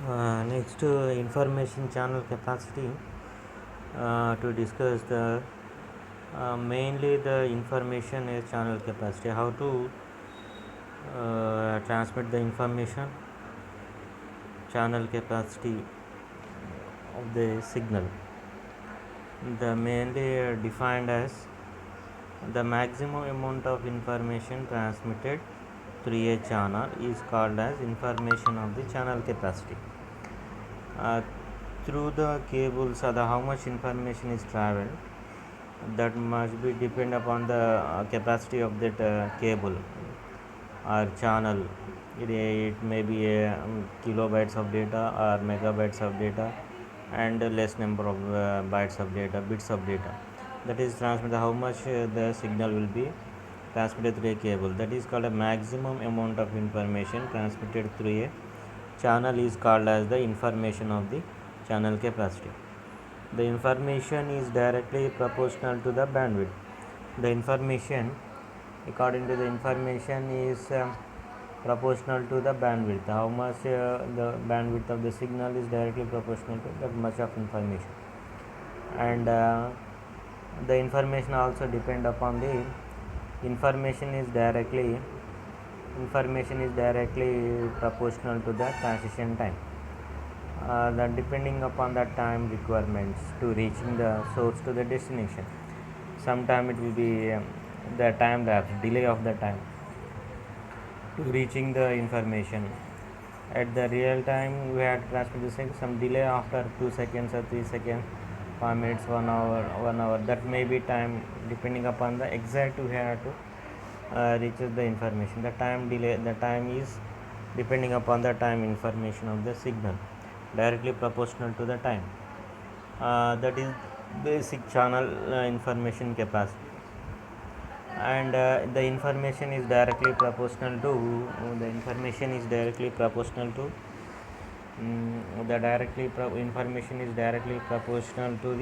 Next, information channel capacity. To discuss the mainly the information is channel capacity. How to transmit the information, channel capacity of the signal. The mainly defined as the maximum amount of information transmitted through a channel is called as information of the channel capacity. Uh, through the cables, how much information is traveled, that must be depend upon the capacity of that cable or channel. It may be kilobytes of data or megabytes of data, and less number of bytes of data, bits of data, that is transmitted. How much the signal will be transmitted through a cable, that is called a maximum amount of information transmitted through a channel is called as the information of the channel capacity. The information is directly proportional to the bandwidth. The information, according to the information, is proportional to the bandwidth. How much the bandwidth of the signal is directly proportional to that much of information. And the information also depend upon the information is directly proportional to the transition time. That depending upon the time requirements to reaching the source to the destination. Sometime it will be the time lapse, delay of the time to reaching the information. At the real time, we have to transmit some delay after 2 seconds or 3 seconds, 5 minutes, 1 hour. That may be time depending upon the exact we have to reaches the information. The time delay, the time is depending upon the time information of the signal, directly proportional to the time. That is basic channel information capacity. And the information is directly proportional to information is directly proportional to information is directly proportional to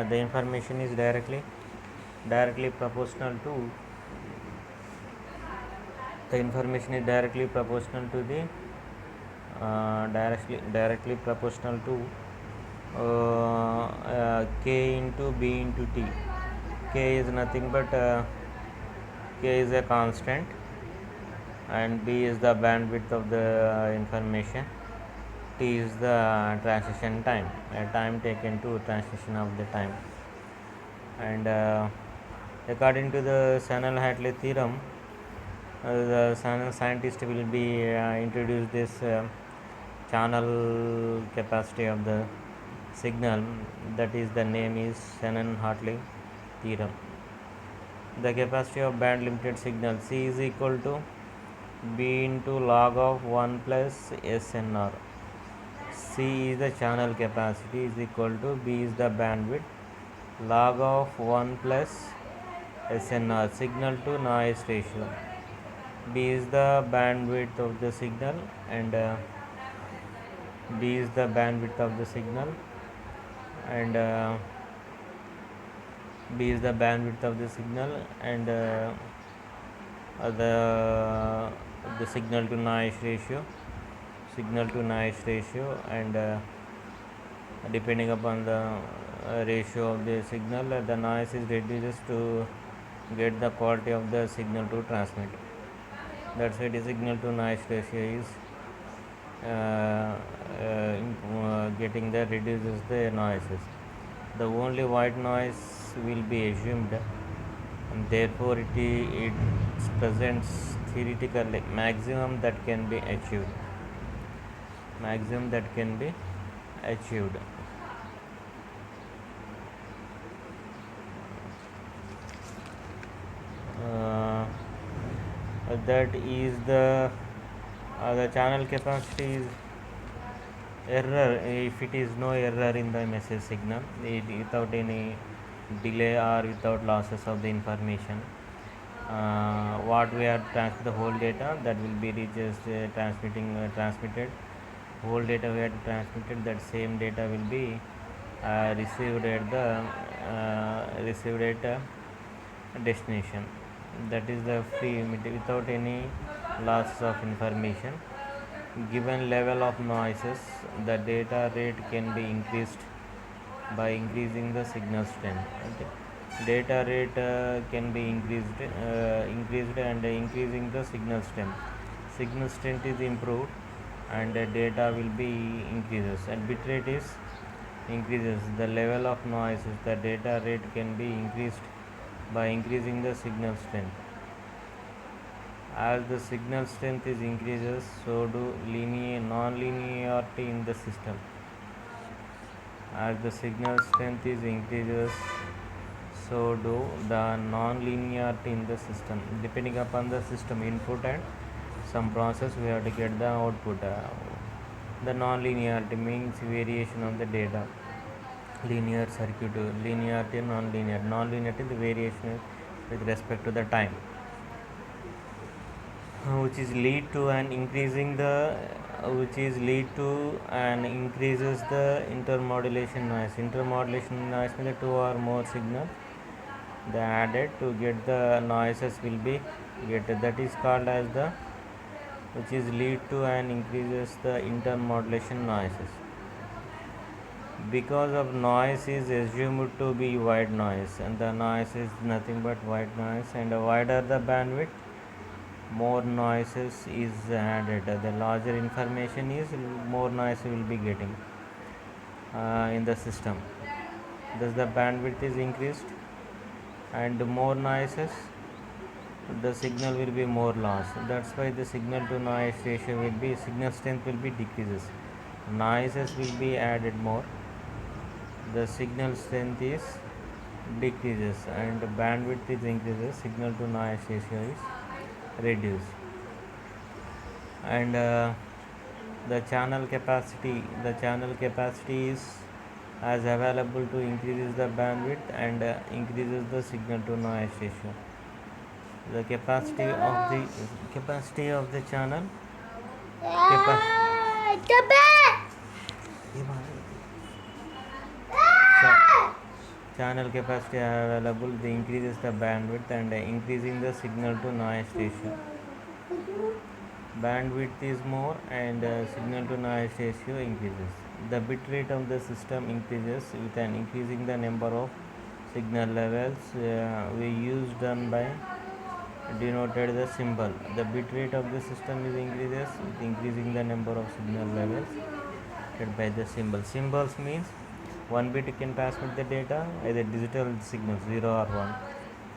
the information is directly proportional to the information is directly proportional to the directly proportional to k into b into t. K is nothing but k is a constant, and b is the bandwidth of the information, t is the transition time, time taken to transition of the time. And according to the Snell-Hartley theorem, the scientist will be introduce this channel capacity of the signal, that is the name is Shannon-Hartley theorem. The capacity of band limited signal C is equal to B into log of 1 plus SNR. C is the channel capacity is equal to B is the bandwidth, log of 1 plus SNR, signal to noise ratio. B is the bandwidth of the signal, and B is the bandwidth of the signal, and B is the bandwidth of the signal, and the signal to noise ratio, and depending upon the ratio of the signal, the noise is reduced to get the quality of the signal to transmit. That's why the signal to noise ratio is getting the reduces the noises. The only white noise will be assumed, and therefore it presents theoretically maximum that can be achieved. That is the channel capacity is error. If it is no error in the message signal, without any delay or without losses of the information, what we are transmit the whole data, that will be just transmitted. Whole data we are transmitted, that same data will be received at destination. That is the free without any loss of information. given level of noises, the data rate can be increased by increasing the signal strength. Okay. Data rate can be increased and increasing the signal strength. Signal strength is improved and data will be increases, and bit rate is increases the level of noises. The data rate can be increased by increasing the signal strength. As the signal strength is increases, so do non-linearity in the system. As the signal strength is increases, so do the non-linearity in the system. Depending upon the system input and some process, we have to get the output. The non-linearity means variation of the data. Linear circuit, linearity, non-linear. Non-linearity, the variation with respect to the time, which is lead to an increasing the which is lead to and increases the intermodulation noise. Intermodulation noise means the two or more signals they added to get the noises will be get, that is called as the, which is lead to and increases the intermodulation noises. Because of noise is assumed to be white noise, and the noise is nothing but white noise, and the wider the bandwidth, more noises is added. The larger information is, more noise will be getting in the system. Thus the bandwidth is increased, and more noises, the signal will be more loss. That's why the signal to noise ratio will be, signal strength will be decreases. Noises will be added more, the signal strength is decreases, and bandwidth is increases, signal to noise ratio is reduced. And the channel capacity is as available to increases the bandwidth and increases the signal to noise ratio. The capacity of the channel channel capacity available, the increases the bandwidth and increasing the signal to noise ratio. Bandwidth is more and signal to noise ratio increases. The bit rate of the system increases with an increasing the number of signal levels. We use done by denoted the symbol. The bit rate of the system is increases with increasing the number of signal levels by the symbol. Symbols means one bit can transmit the data, either digital signals 0 or 1.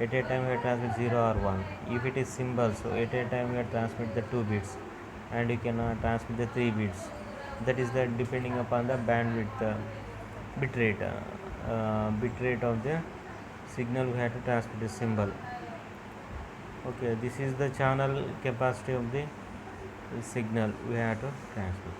At a time we transmit 0 or 1. If it is symbol, so at a time we transmit the 2 bits, and you can transmit the 3 bits. That is the depending upon the bandwidth, bit rate of the signal we have to transmit the symbol. Okay, this is the channel capacity of the signal we have to transmit.